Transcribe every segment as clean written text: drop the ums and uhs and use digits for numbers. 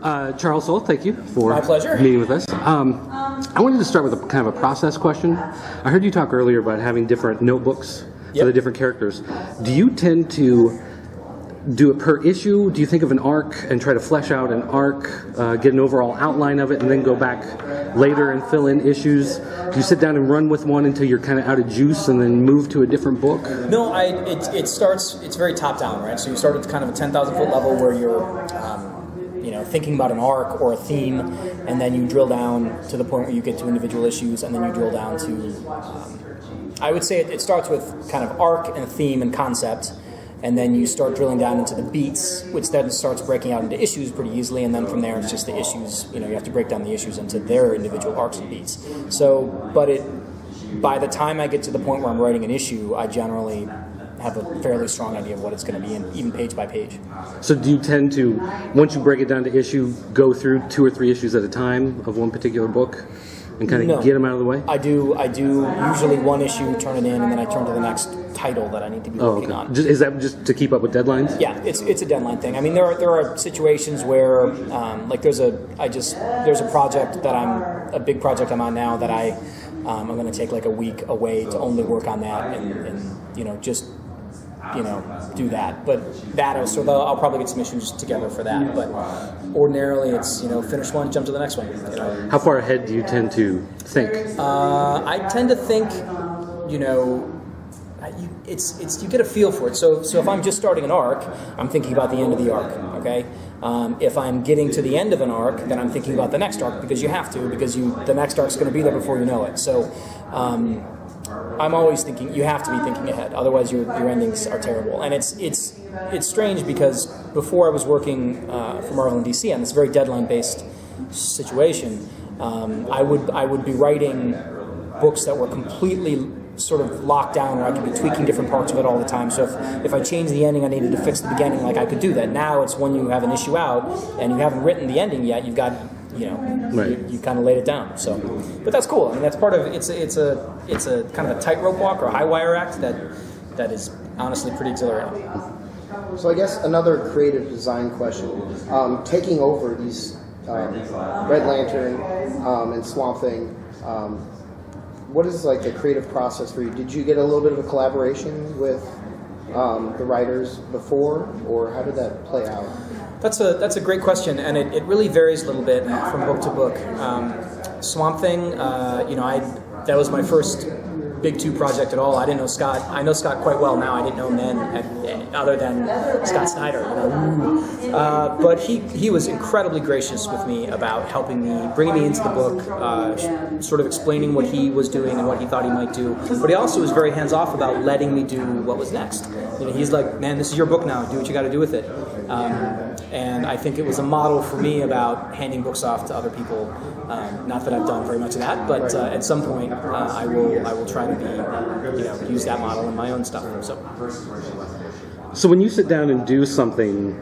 Charles Soule, thank you for My pleasure. meeting with us. I wanted to start with a kind of a process question. I heard you talk earlier about having different notebooks for the different characters. Do you tend to do it per issue? Do you think of an arc and try to flesh out an arc, get an overall outline of it, and then go back later and fill in issues? Do you sit down and run with one until you're kind of out of juice and then move to a different book? No, it's very top down, right? So you start at kind of a 10,000 foot level where you're thinking about an arc or a theme, and then you drill down to the point where you get to individual issues, and then you drill down to, I would say it starts with kind of arc and theme and concept, and then you start drilling down into the beats, which then starts breaking out into issues pretty easily, and then from there it's just the issues, you have to break down the issues into their individual arcs and beats. So, by the time I get to the point where I'm writing an issue, I generally have a fairly strong idea of what it's going to be, and even page by page. So do you tend to, once you break it down to issue, go through 2 or 3 issues at a time of one particular book and kind of get them out of the way? I do usually one issue, turn it in, and then I turn to the next title that I need to be working on. Is that just to keep up with deadlines? Yeah, it's a deadline thing. I mean, there are situations where, like there's a project that a big project I'm on now that I'm going to take like a week away to only work on that and just do that. But I'll probably get some issues together for that. But ordinarily, it's finish one, jump to the next one. How far ahead do you tend to think? I tend to think, you get a feel for it. So if I'm just starting an arc, I'm thinking about the end of the arc. Okay. If I'm getting to the end of an arc, then I'm thinking about the next arc because you have to, because the next arc's going to be there before you know it. So. I'm always thinking. You have to be thinking ahead, otherwise your endings are terrible. And it's strange because before I was working for Marvel and DC on this very deadline-based situation, I would be writing books that were completely sort of locked down, where I could be tweaking different parts of it all the time. So if I changed the ending, I needed to fix the beginning. Like I could do that. Now it's when you have an issue out and you haven't written the ending yet. You've got. You kind of laid it down. So, but that's cool. I mean, that's part of it's a kind of a tightrope walk or a high wire act that is honestly pretty exhilarating. So I guess another creative design question: taking over these Red Lantern and Swamp Thing. What is like the creative process for you? Did you get a little bit of a collaboration with the writers before, or how did that play out? That's a great question, and it really varies a little bit from book to book. Swamp Thing, that was my first Big 2 project at all. I didn't know Scott. I know Scott quite well now. I didn't know him then, other than Scott Snyder. But he was incredibly gracious with me about helping me, bringing me into the book, sort of explaining what he was doing and what he thought he might do. But he also was very hands off about letting me do what was next. He's like, man, this is your book now. Do what you got to do with it. And I think it was a model for me about handing books off to other people. Not that I've done very much of that, but at some point I will try to be, use that model in my own stuff. So when you sit down and do something,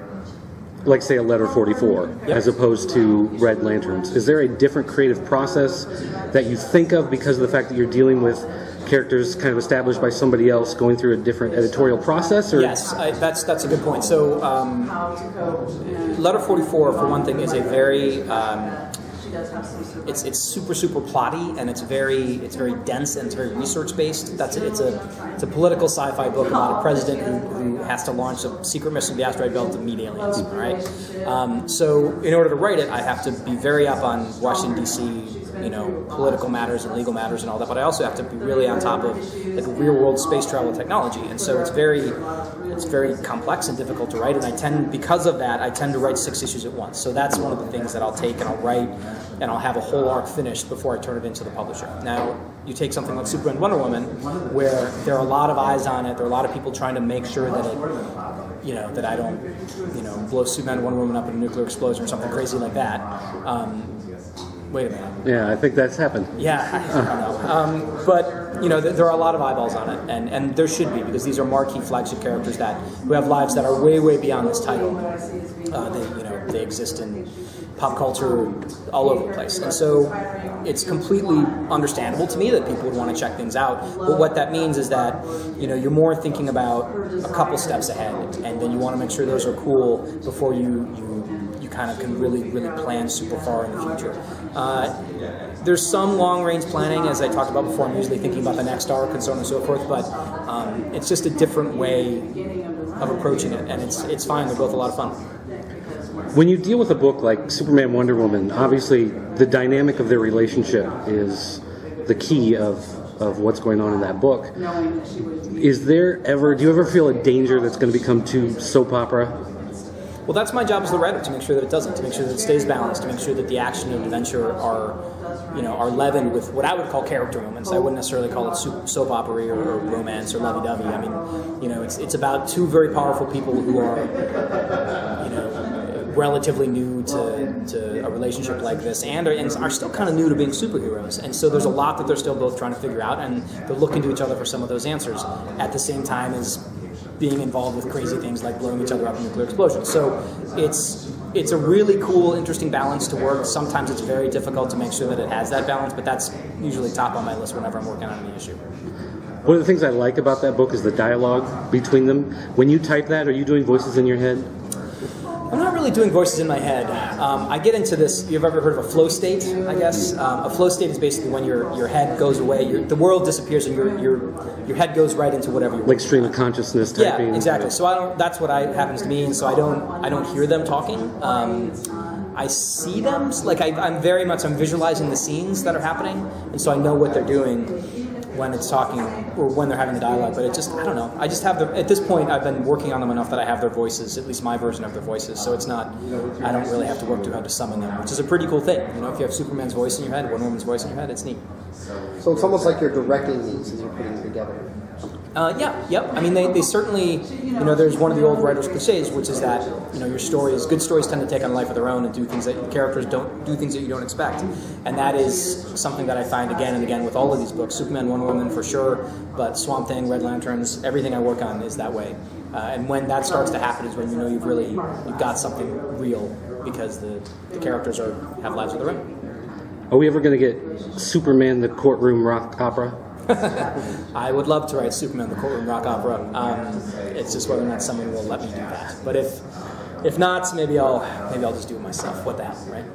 like say a Letter 44, as opposed to Red Lanterns, is there a different creative process that you think of because of the fact that you're dealing with characters kind of established by somebody else going through a different editorial process? Or? Yes, that's a good point. So Letter 44, for one thing, is a very it's super plotty, and it's very dense, and it's very research based. It's a political sci-fi book about a president who has to launch a secret mission to the asteroid belt to meet aliens. All right. So in order to write it, I have to be very up on Washington D.C. Political matters and legal matters and all that, but I also have to be really on top of like real world space travel technology, and so it's very complex and difficult to write, and because of that, I tend to write 6 issues at once. So that's one of the things that I'll take and I'll write, and I'll have a whole arc finished before I turn it into the publisher. Now, you take something like Superman and Wonder Woman, where there are a lot of eyes on it, there are a lot of people trying to make sure that it, that I don't, blow Superman and Wonder Woman up in a nuclear explosion or something crazy like that. Wait a minute. Yeah, I think that's happened. Yeah, I don't know. But, there are a lot of eyeballs on it, and there should be, because these are marquee flagship characters who have lives that are way, way beyond this title. They exist in pop culture all over the place. And so it's completely understandable to me that people would want to check things out. But what that means is that, you're more thinking about a couple steps ahead, and then you want to make sure those are cool before you kind of can really plan super far in the future. There's some long-range planning, as I talked about before. I'm usually thinking about the next arc and so on and so forth, but it's just a different way of approaching it, and it's fine. They're both a lot of fun. When you deal with a book like Superman, Wonder Woman, obviously the dynamic of their relationship is the key of what's going on in that book. Do you ever feel a danger that's going to become too soap opera? Well, that's my job as the writer, to make sure that it doesn't, to make sure that it stays balanced, to make sure that the action and adventure are leavened with what I would call character moments. I wouldn't necessarily call it soap opera or romance or lovey-dovey. I mean, it's about two very powerful people who are, relatively new to a relationship like this, and are still kind of new to being superheroes. And so there's a lot that they're still both trying to figure out, and they're looking to each other for some of those answers at the same time as being involved with crazy things like blowing each other up in nuclear explosions. So it's a really cool, interesting balance to work. Sometimes it's very difficult to make sure that it has that balance, but that's usually top on my list whenever I'm working on any issue. One of the things I like about that book is the dialogue between them. When you type that, are you doing voices in your head? I'm not really doing voices in my head. I get into this. You've ever heard of a flow state? I guess a flow state is basically when your head goes away, the world disappears, and your head goes right into whatever you're like stream of consciousness typing. Yeah, exactly. So that's what happens to me, and so I don't hear them talking. I see them. Like I'm visualizing the scenes that are happening, and so I know what they're doing when it's talking or when they're having the dialogue, but I don't know. I just have at this point, I've been working on them enough that I have their voices, at least my version of their voices, so it's not, I don't really have to work too hard to summon them, which is a pretty cool thing. If you have Superman's voice in your head, Wonder Woman's voice in your head, it's neat. So it's almost like you're directing these as you're putting them together. Yep. I mean, they certainly, there's one of the old writers' cliches, which is that, good stories tend to take on a life of their own and do things that the characters don't do, things that you don't expect. And that is something that I find again and again with all of these books, Superman, Wonder Woman for sure, but Swamp Thing, Red Lanterns, everything I work on is that way. And when that starts to happen is when you've got something real, because the characters have lives of their own. Are we ever going to get Superman the Courtroom Rock Opera? I would love to write Superman the Courtroom Rock Opera. It's just whether or not someone will let me do that. But if not, maybe I'll just do it myself. What the hell, right?